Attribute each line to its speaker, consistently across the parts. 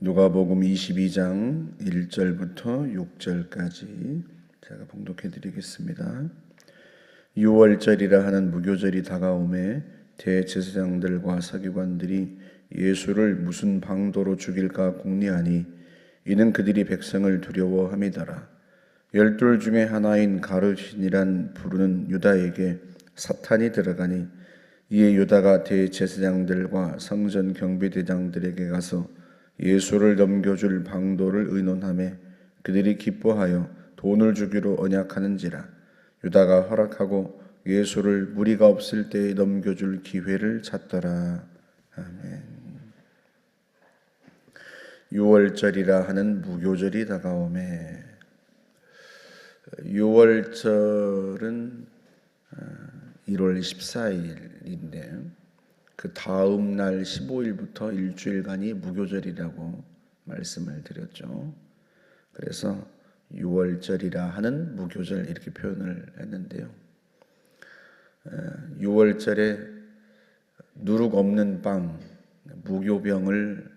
Speaker 1: 누가복음 22장 1절부터 6절까지 제가 봉독해 드리겠습니다. 6월절이라 하는 무교절이 다가오매 대제사장들과 서기관들이 예수를 무슨 방도로 죽일까 궁리하니 이는 그들이 백성을 두려워함이더라. 12 중에 하나인 가룟신이란 부르는 유다에게 사탄이 들어가니 이에 유다가 대제사장들과 성전 경비대장들에게 가서 예수를 넘겨줄 방도를 의논하매 그들이 기뻐하여 돈을 주기로 언약하는지라. 유다가 허락하고 예수를 무리가 없을 때에 넘겨줄 기회를 찾더라. 아멘. 6월절이라 하는 무교절이 다가오매. 6월절은 1월 14일인데 그 다음 날 15일부터 일주일간이 무교절이라고 말씀을 드렸죠. 그래서 6월절이라 하는 무교절 이렇게 표현을 했는데요. 6월절에 누룩 없는 빵, 무교병을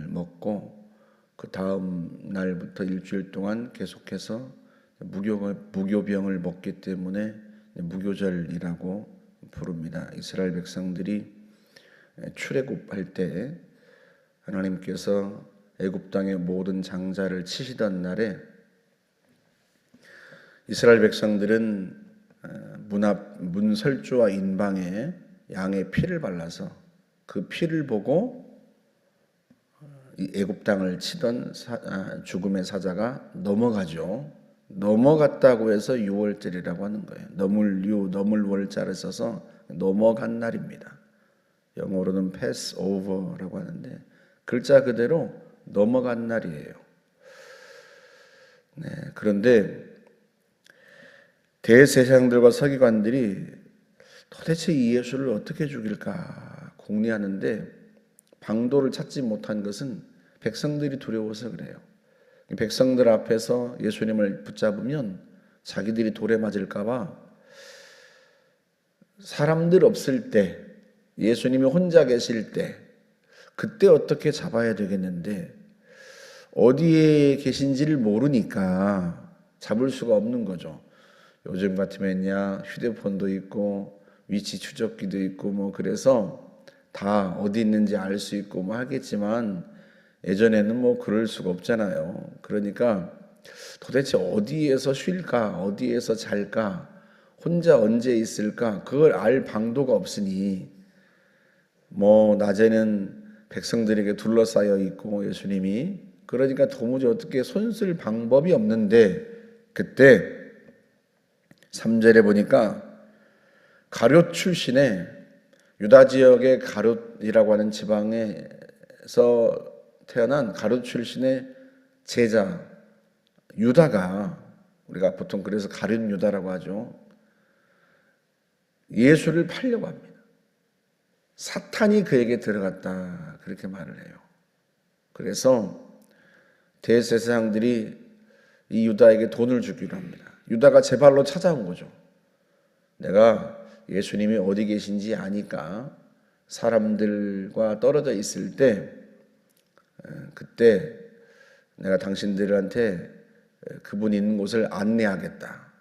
Speaker 1: 먹고 그 다음 날부터 일주일 동안 계속해서 무교병을 먹기 때문에 무교절이라고 부릅니다. 이스라엘 백성들이 출애굽할 때 하나님께서 애굽 땅의 모든 장자를 치시던 날에 이스라엘 백성들은 문 앞 문설주와 인방에 양의 피를 발라서 그 피를 보고 이 애굽 땅을 치던 죽음의 사자가 넘어가죠. 넘어갔다고 해서 6월절이라고 하는 거예요. 넘을 월자를 써서 넘어간 날입니다. 영어로는 Passover라고 하는데 글자 그대로 넘어간 날이에요. 그런데 대제사장들과 서기관들이 도대체 이 예수를 어떻게 죽일까 궁리하는데 방도를 찾지 못한 것은 백성들이 두려워서 그래요. 백성들 앞에서 예수님을 붙잡으면 자기들이 돌에 맞을까 봐 사람들 없을 때 예수님이 혼자 계실 때 그때 어떻게 잡아야 되겠는데 어디에 계신지를 모르니까 잡을 수가 없는 거죠. 요즘 같으면야 휴대폰도 있고 위치 추적기도 있고 뭐 그래서 다 어디 있는지 알 수 있고 뭐 하겠지만 예전에는 뭐 그럴 수가 없잖아요. 그러니까 도대체 어디에서 쉴까? 어디에서 잘까? 혼자 언제 있을까? 그걸 알 방도가 없으니 뭐 낮에는 백성들에게 둘러싸여 있고 예수님이 그러니까 도무지 어떻게 손쓸 방법이 없는데 그때 3절에 보니까 가룟 출신의 유다 지역의 가룟이라고 하는 지방에서 태어난 가룟 출신의 제자 유다가 우리가 보통 그래서 가룟 유다라고 하죠. 예수를 팔려고 합니다. 사탄이 그에게 들어갔다 그렇게 말을 해요. 그래서 대제사장들이 이 유다에게 돈을 주기로 합니다. 유다가 제 발로 찾아온 거죠. 내가 예수님이 어디 계신지 아니까 사람들과 떨어져 있을 때 그때 내가 당신들한테 그분 있는 곳을 안내하겠다.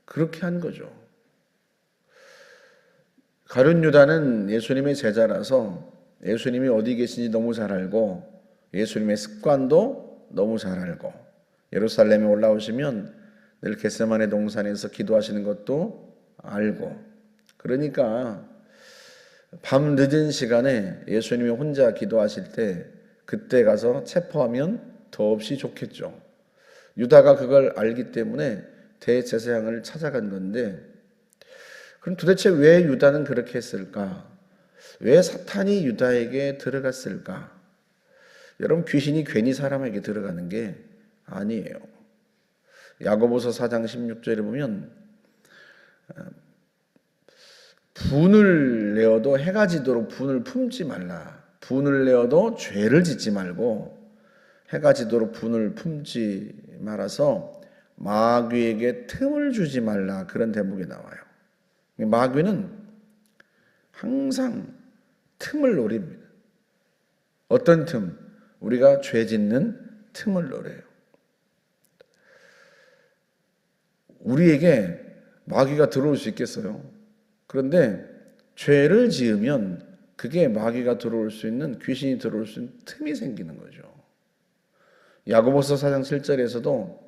Speaker 1: 그렇게 한 거죠. 가룟 유다는 예수님의 제자라서 예수님이 어디 계신지 너무 잘 알고 예수님의 습관도 너무 잘 알고 예루살렘에 올라오시면 늘 겟세마네 동산에서 기도하시는 것도 알고 그러니까 밤 늦은 시간에 예수님이 혼자 기도하실 때 그때 가서 체포하면 더없이 좋겠죠. 유다가 그걸 알기 때문에 대제사장을 찾아간 건데 그럼 도대체 왜 유다는 그렇게 했을까? 왜 사탄이 유다에게 들어갔을까? 여러분 귀신이 괜히 사람에게 들어가는 게 아니에요. 야고보서 4장 16절에 보면 분을 내어도 해가 지도록 분을 품지 말라. 분을 내어도 죄를 짓지 말고 해가 지도록 분을 품지 말아서 마귀에게 틈을 주지 말라. 그런 대목이 나와요. 마귀는 항상 틈을 노립니다. 어떤 틈? 우리가 죄 짓는 틈을 노려요. 우리에게 마귀가 들어올 수 있겠어요? 그런데 죄를 지으면 그게 마귀가 들어올 수 있는, 귀신이 들어올 수 있는 틈이 생기는 거죠. 야고보서 4장 7절에서도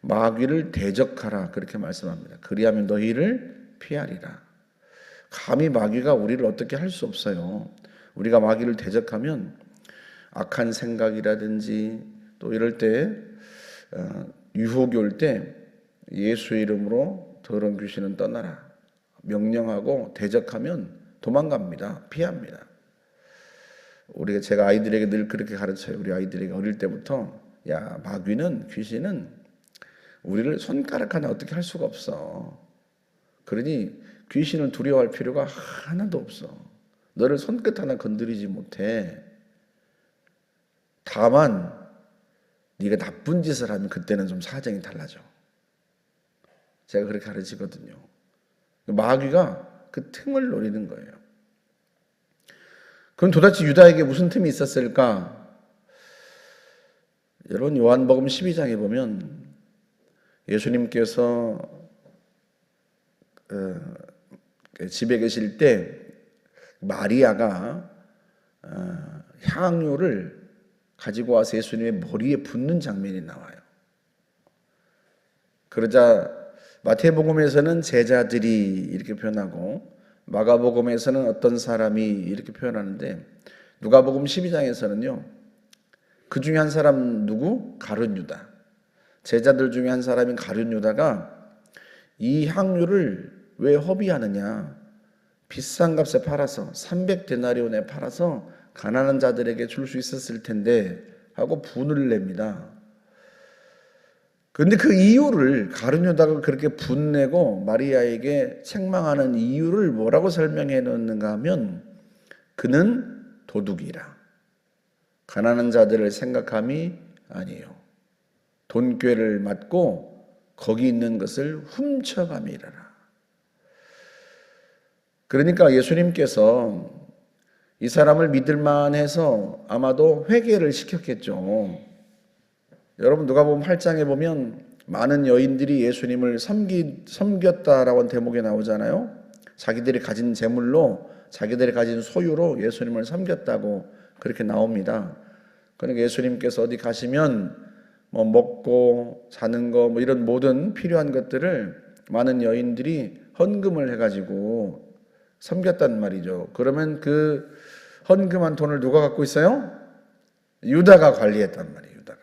Speaker 1: 마귀를 대적하라 그렇게 말씀합니다. 그리하면 너희를 피하리라. 감히 마귀가 우리를 어떻게 할 수 없어요. 우리가 마귀를 대적하면 악한 생각이라든지 또 이럴 때 유혹이 올 때 예수의 이름으로 더러운 귀신은 떠나라 명령하고 대적하면 도망갑니다. 피합니다. 제가 아이들에게 늘 그렇게 가르쳐요. 우리 아이들에게 어릴 때부터 야, 마귀는, 귀신은 우리를 손가락 하나 어떻게 할 수가 없어. 그러니 귀신을 두려워할 필요가 하나도 없어. 너를 손끝 하나 건드리지 못해. 다만 네가 나쁜 짓을 하면 그때는 좀 사정이 달라져. 제가 그렇게 가르치거든요. 마귀가 그 틈을 노리는 거예요. 그럼 도대체 유다에게 무슨 틈이 있었을까? 여러분, 요한복음 12장에 보면 예수님께서 집에 계실 때 마리아가 향유를 가지고 와서 예수님의 머리에 붓는 장면이 나와요. 그러자 마태복음에서는 제자들이 이렇게 표현하고 마가복음에서는 어떤 사람이 이렇게 표현하는데 누가복음 12장에서는요. 그 중에 한 사람 누구? 가룟 유다. 제자들 중에 한 사람인 가룟 유다가 이 향유를 왜 허비하느냐? 비싼 값에 팔아서 300데나리온에 팔아서 가난한 자들에게 줄 수 있었을 텐데 하고 분을 냅니다. 그런데 그 이유를 가룟 유다가 그렇게 분내고 마리아에게 책망하는 이유를 뭐라고 설명해 놓는가 하면 그는 도둑이라. 가난한 자들을 생각함이 아니에요. 돈꾀를 맞고 거기 있는 것을 훔쳐감이라. 그러니까 예수님께서 이 사람을 믿을만 해서 아마도 회개를 시켰겠죠. 여러분 누가복음 8장에 보면 많은 여인들이 예수님을 섬겼다라고 하는 대목에 나오잖아요. 자기들이 가진 재물로, 자기들이 가진 소유로 예수님을 섬겼다고 그렇게 나옵니다. 그러니까 예수님께서 어디 가시면 뭐 먹고 사는 거 뭐 이런 모든 필요한 것들을 많은 여인들이 헌금을 해가지고 섬겼단 말이죠. 그러면 그 헌금한 돈을 누가 갖고 있어요? 유다가 관리했단 말이에요. 유다가.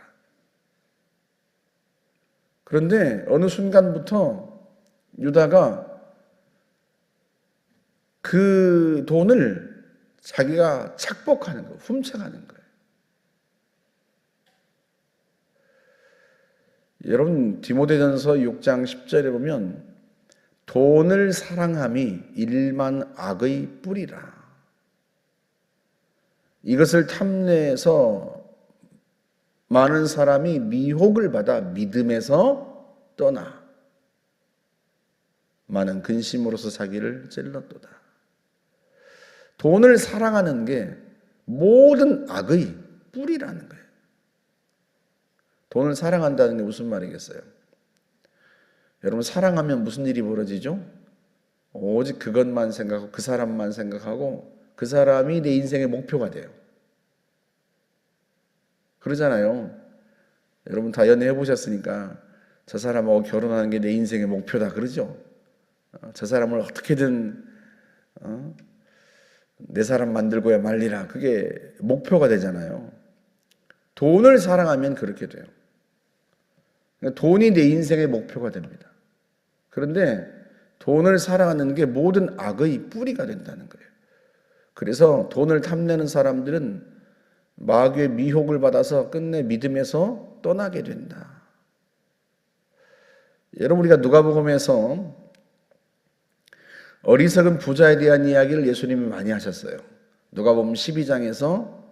Speaker 1: 그런데 어느 순간부터 유다가 그 돈을 자기가 착복하는 거예요. 훔쳐가는 거예요. 여러분 디모데전서 6장 10절에 보면 돈을 사랑함이 일만 악의 뿌리라. 이것을 탐내서 많은 사람이 미혹을 받아 믿음에서 떠나 많은 근심으로서 자기를 찔렀도다. 돈을 사랑하는 게 모든 악의 뿌리라는 거예요. 돈을 사랑한다는 게 무슨 말이겠어요? 여러분 사랑하면 무슨 일이 벌어지죠? 오직 그것만 생각하고 그 사람만 생각하고 그 사람이 내 인생의 목표가 돼요. 그러잖아요. 여러분 다 연애해 보셨으니까 저 사람하고 결혼하는 게 내 인생의 목표다 그러죠. 저 사람을 어떻게든 내 사람 만들고야 말리라. 그게 목표가 되잖아요. 돈을 사랑하면 그렇게 돼요. 돈이 내 인생의 목표가 됩니다. 그런데 돈을 사랑하는 게 모든 악의 뿌리가 된다는 거예요. 그래서 돈을 탐내는 사람들은 마귀의 미혹을 받아서 끝내 믿음에서 떠나게 된다. 여러분 우리가 누가복음에서 어리석은 부자에 대한 이야기를 예수님이 많이 하셨어요. 누가복음 12장에서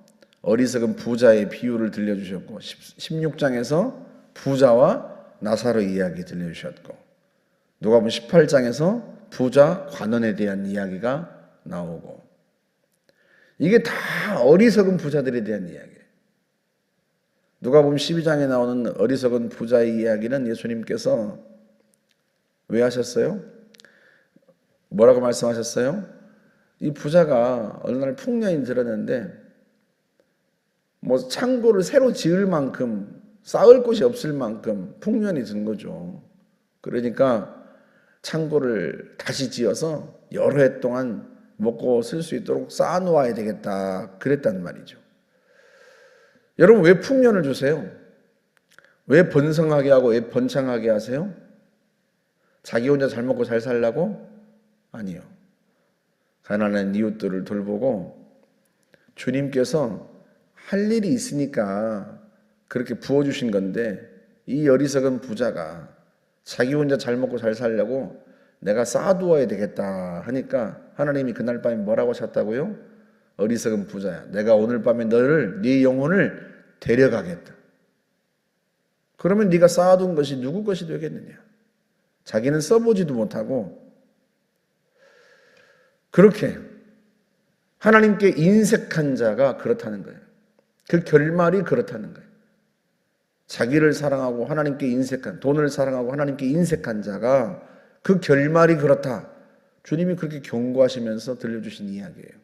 Speaker 1: 어리석은 부자의 비유를 들려주셨고 16장에서 부자와 나사로 이야기 들려주셨고 누가복음 18장에서 부자 관원에 대한 이야기가 나오고 이게 다 어리석은 부자들에 대한 이야기예요. 누가복음 12장에 나오는 어리석은 부자의 이야기는 예수님께서 왜 하셨어요? 뭐라고 말씀하셨어요? 이 부자가 어느 날 풍년이 들었는데 뭐 창고를 새로 지을 만큼 쌓을 곳이 없을 만큼 풍년이 든 거죠. 그러니까 창고를 다시 지어서 여러 해 동안 먹고 쓸 수 있도록 쌓아 놓아야 되겠다 그랬단 말이죠. 여러분 왜 풍년을 주세요? 왜 번성하게 하고 왜 번창하게 하세요? 자기 혼자 잘 먹고 잘 살라고? 아니요. 가난한 이웃들을 돌보고 주님께서 할 일이 있으니까 그렇게 부어주신 건데 이 어리석은 부자가 자기 혼자 잘 먹고 잘 살려고 내가 쌓아두어야 되겠다 하니까 하나님이 그날 밤에 뭐라고 하셨다고요? 어리석은 부자야, 내가 오늘 밤에 너를 네 영혼을 데려가겠다. 그러면 네가 쌓아둔 것이 누구 것이 되겠느냐? 자기는 써보지도 못하고 그렇게 하나님께 인색한 자가 그렇다는 거예요. 그 결말이 그렇다는 거예요. 자기를 사랑하고 하나님께 인색한, 돈을 사랑하고 하나님께 인색한 자가 그 결말이 그렇다. 주님이 그렇게 경고하시면서 들려주신 이야기예요.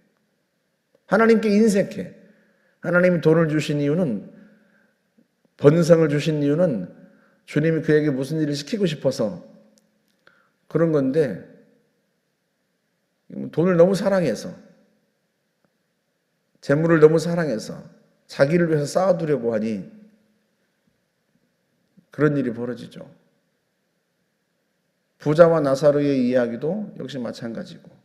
Speaker 1: 하나님께 인색해. 하나님이 돈을 주신 이유는, 번성을 주신 이유는 주님이 그에게 무슨 일을 시키고 싶어서 그런 건데 돈을 너무 사랑해서, 재물을 너무 사랑해서 자기를 위해서 쌓아두려고 하니 그런 일이 벌어지죠. 부자와 나사로의 이야기도 역시 마찬가지고,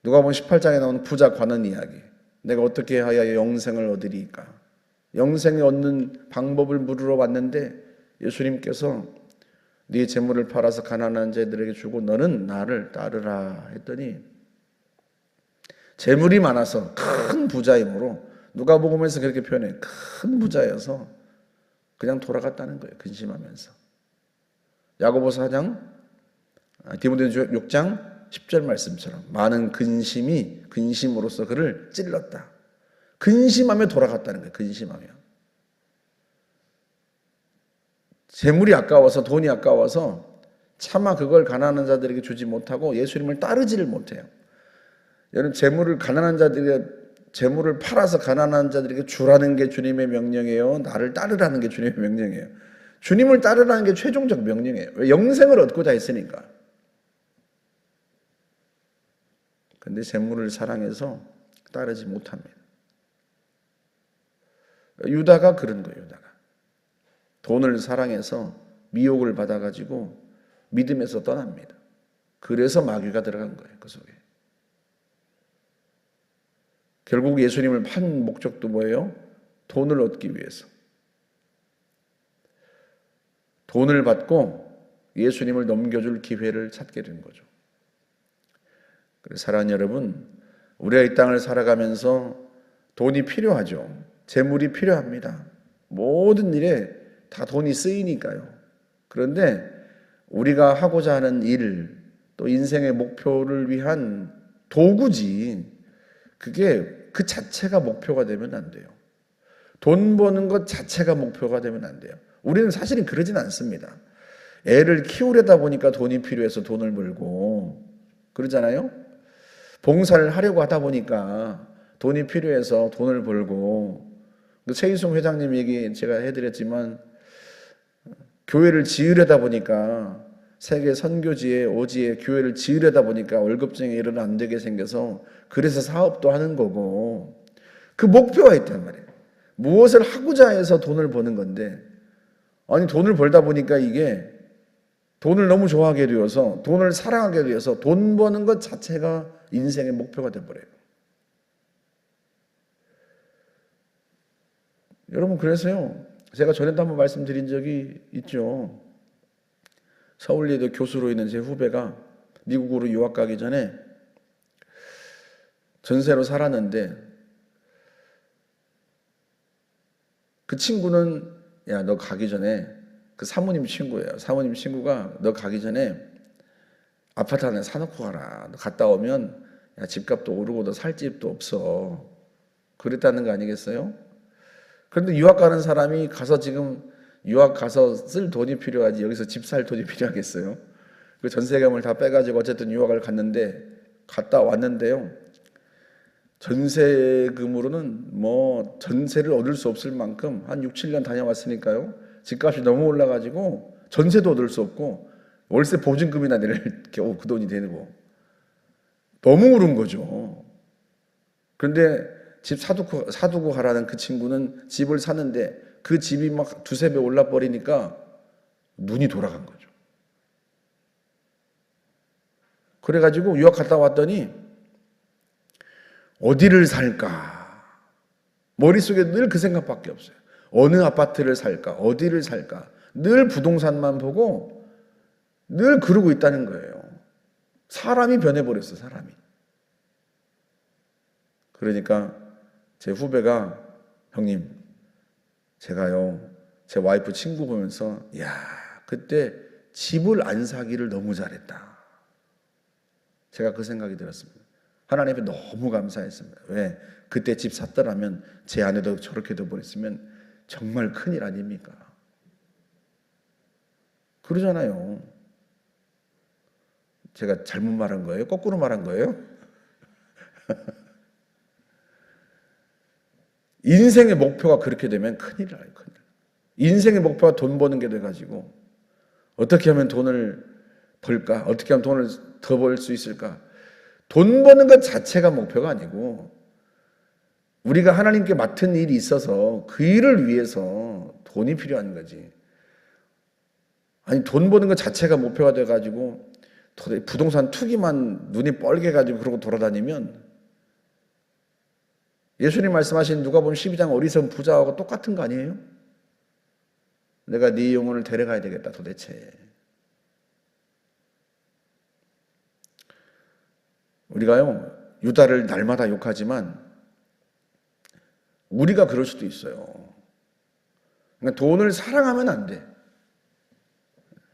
Speaker 1: 누가복음 18장에 나오는 부자 관원 이야기, 내가 어떻게 하여 영생을 얻으리까? 영생을 얻는 방법을 물으러 왔는데 예수님께서 네 재물을 팔아서 가난한 자들에게 주고 너는 나를 따르라 했더니 재물이 많아서 큰 부자이므로, 누가복음에서 그렇게 표현해, 큰 부자여서 그냥 돌아갔다는 거예요. 근심하면서. 야고보서 4장, 디모데전서 6장 10절 말씀처럼 많은 근심으로써 그를 찔렀다. 근심하며 돌아갔다는 거예요. 근심하며. 재물이 아까워서, 돈이 아까워서 차마 그걸 가난한 자들에게 주지 못하고 예수님을 따르지를 못해요. 여러분, 재물을 팔아서 가난한 자들에게 주라는 게 주님의 명령이에요? 나를 따르라는 게 주님의 명령이에요? 주님을 따르라는 게 최종적 명령이에요. 왜? 영생을 얻고자 했으니까. 근데 재물을 사랑해서 따르지 못합니다. 유다가 그런 거예요. 유다가 돈을 사랑해서 미혹을 받아가지고 믿음에서 떠납니다. 그래서 마귀가 들어간 거예요. 그 속에. 결국 예수님을 판 목적도 뭐예요? 돈을 얻기 위해서. 돈을 받고 예수님을 넘겨줄 기회를 찾게 된 거죠. 그래서 사랑하는 여러분, 우리가 이 땅을 살아가면서 돈이 필요하죠. 재물이 필요합니다. 모든 일에 다 돈이 쓰이니까요. 그런데 우리가 하고자 하는 일, 또 인생의 목표를 위한 도구지, 그게 그 자체가 목표가 되면 안 돼요. 돈 버는 것 자체가 목표가 되면 안 돼요. 우리는 사실은 그러진 않습니다. 애를 키우려다 보니까 돈이 필요해서 돈을 벌고 그러잖아요. 봉사를 하려고 하다 보니까 돈이 필요해서 돈을 벌고, 최희송 회장님 얘기 제가 해드렸지만 교회를 지으려다 보니까, 세계 선교지에 오지에 교회를 지으려다 보니까 월급쟁이 일은 안 되게 생겨서 그래서 사업도 하는 거고, 그 목표가 있단 말이에요. 무엇을 하고자 해서 돈을 버는 건데, 아니 돈을 벌다 보니까 이게 돈을 너무 좋아하게 되어서, 돈을 사랑하게 되어서 돈 버는 것 자체가 인생의 목표가 돼버려요. 여러분, 그래서요, 제가 전에도 한번 말씀드린 적이 있죠. 서울예대 교수로 있는 제 후배가 미국으로 유학 가기 전에 전세로 살았는데, 그 친구는 야, 너 가기 전에, 그 사모님 친구예요. 사모님 친구가 너 가기 전에 아파트 하나 사놓고 가라. 너 갔다 오면 야, 집값도 오르고 너 살 집도 없어. 그랬다는 거 아니겠어요? 그런데 유학 가는 사람이 가서 지금 유학 가서 쓸 돈이 필요하지 여기서 집 살 돈이 필요하겠어요? 그 전세금을 다 빼가지고 어쨌든 유학을 갔다 왔는데요. 전세금으로는 뭐 전세를 얻을 수 없을 만큼 한 6, 7년 다녀왔으니까요. 집값이 너무 올라가지고 전세도 얻을 수 없고 월세 보증금이나 낼 겨우 그 돈이 되고 너무 오른 거죠. 그런데 집 사두고 가라는 그 친구는 집을 사는데 그 집이 막 두세 배 올라 버리니까 눈이 돌아간 거죠. 그래가지고 유학 갔다 왔더니 어디를 살까? 머릿속에 늘 그 생각밖에 없어요. 어느 아파트를 살까? 어디를 살까? 늘 부동산만 보고 늘 그러고 있다는 거예요. 사람이 변해버렸어, 사람이. 그러니까 제 후배가 형님, 제가요, 제 와이프 친구 보면서 야, 그때 집을 안 사기를 너무 잘했다. 제가 그 생각이 들었습니다. 하나님께 너무 감사했습니다. 왜? 그때 집 샀더라면 제 아내도 저렇게 돼버렸으면 정말 큰일 아닙니까? 그러잖아요. 제가 잘못 말한 거예요? 거꾸로 말한 거예요? 인생의 목표가 그렇게 되면 큰일 나요. 큰일. 인생의 목표가 돈 버는 게 돼가지고 어떻게 하면 돈을 벌까? 어떻게 하면 돈을 더 벌 수 있을까? 돈 버는 것 자체가 목표가 아니고 우리가 하나님께 맡은 일이 있어서 그 일을 위해서 돈이 필요한 거지. 아니 돈 버는 것 자체가 목표가 돼가지고 부동산 투기만 눈이 뻘게 가지고 그러고 돌아다니면 예수님 말씀하신 누가복음 12장 어리석은 부자하고 똑같은 거 아니에요? 내가 네 영혼을 데려가야 되겠다 도대체. 우리가요 유다를 날마다 욕하지만 우리가 그럴 수도 있어요. 그러니까 돈을 사랑하면 안 돼.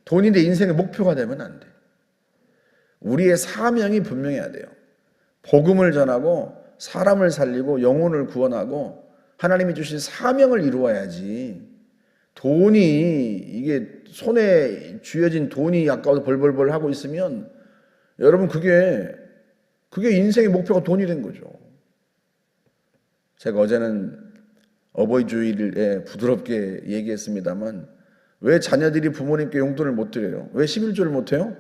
Speaker 1: 돈이 내 인생의 목표가 되면 안 돼. 우리의 사명이 분명해야 돼요. 복음을 전하고 사람을 살리고 영혼을 구원하고 하나님이 주신 사명을 이루어야지. 돈이 이게 손에 쥐어진 돈이 아까워서 벌벌벌 하고 있으면 여러분 그게 인생의 목표가 돈이 된 거죠. 제가 어제는 어버이 주일에 부드럽게 얘기했습니다만 왜 자녀들이 부모님께 용돈을 못 드려요? 왜 11조를 못 해요?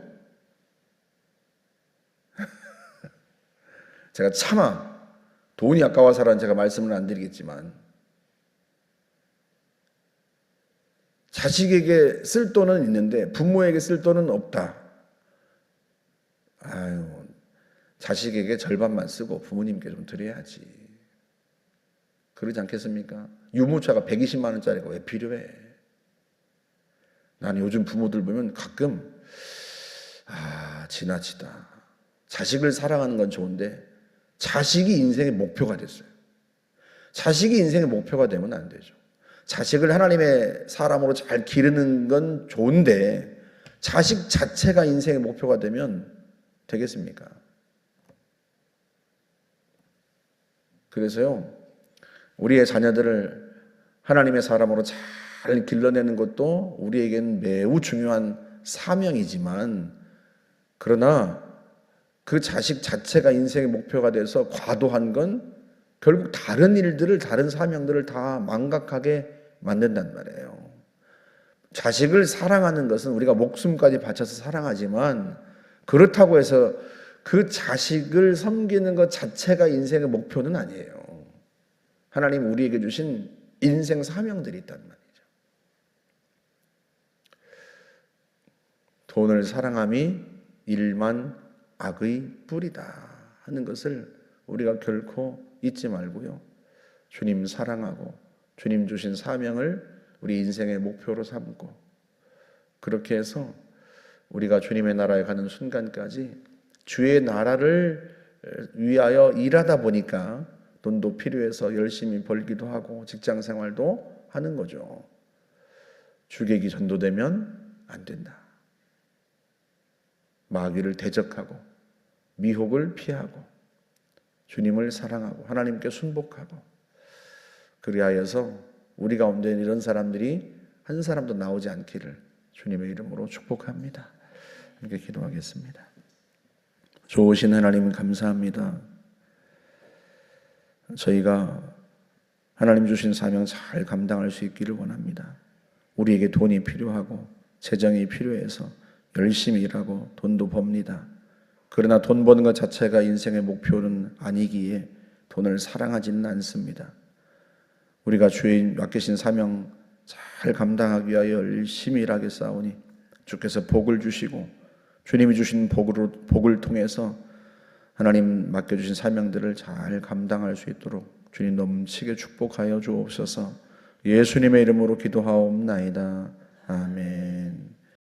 Speaker 1: 제가 차마 돈이 아까워서라는 제가 말씀을 안 드리겠지만 자식에게 쓸 돈은 있는데 부모에게 쓸 돈은 없다. 아유, 자식에게 절반만 쓰고 부모님께 좀 드려야지. 그러지 않겠습니까? 유모차가 120만 원짜리가 왜 필요해? 나는 요즘 부모들 보면 가끔 지나치다. 자식을 사랑하는 건 좋은데 자식이 인생의 목표가 됐어요. 자식이 인생의 목표가 되면 안 되죠. 자식을 하나님의 사람으로 잘 기르는 건 좋은데 자식 자체가 인생의 목표가 되면 되겠습니까? 그래서요, 우리의 자녀들을 하나님의 사람으로 잘 길러내는 것도 우리에겐 매우 중요한 사명이지만 그러나 그 자식 자체가 인생의 목표가 돼서 과도한 건 결국 다른 일들을, 다른 사명들을 다 망각하게 만든단 말이에요. 자식을 사랑하는 것은 우리가 목숨까지 바쳐서 사랑하지만 그렇다고 해서 그 자식을 섬기는 것 자체가 인생의 목표는 아니에요. 하나님 우리에게 주신 인생 사명들이 있단 말이죠. 돈을 사랑함이 일만 악의 뿌리다 하는 것을 우리가 결코 잊지 말고요. 주님 사랑하고 주님 주신 사명을 우리 인생의 목표로 삼고 그렇게 해서 우리가 주님의 나라에 가는 순간까지 주의 나라를 위하여 일하다 보니까 돈도 필요해서 열심히 벌기도 하고 직장 생활도 하는 거죠. 주객이 전도되면 안 된다. 마귀를 대적하고 미혹을 피하고 주님을 사랑하고 하나님께 순복하고 그리하여서 우리 가운데 이런 사람들이 한 사람도 나오지 않기를 주님의 이름으로 축복합니다. 함께 기도하겠습니다. 좋으신 하나님 감사합니다. 저희가 하나님 주신 사명 잘 감당할 수 있기를 원합니다. 우리에게 돈이 필요하고 재정이 필요해서 열심히 일하고 돈도 법니다. 그러나 돈 버는 것 자체가 인생의 목표는 아니기에 돈을 사랑하지는 않습니다. 우리가 주의 맡기신 사명 잘 감당하기 위하여 열심히 일하겠사오니 주께서 복을 주시고 주님이 주신 복을 통해서 하나님 맡겨주신 사명들을 잘 감당할 수 있도록 주님 넘치게 축복하여 주옵소서. 예수님의 이름으로 기도하옵나이다. 아멘.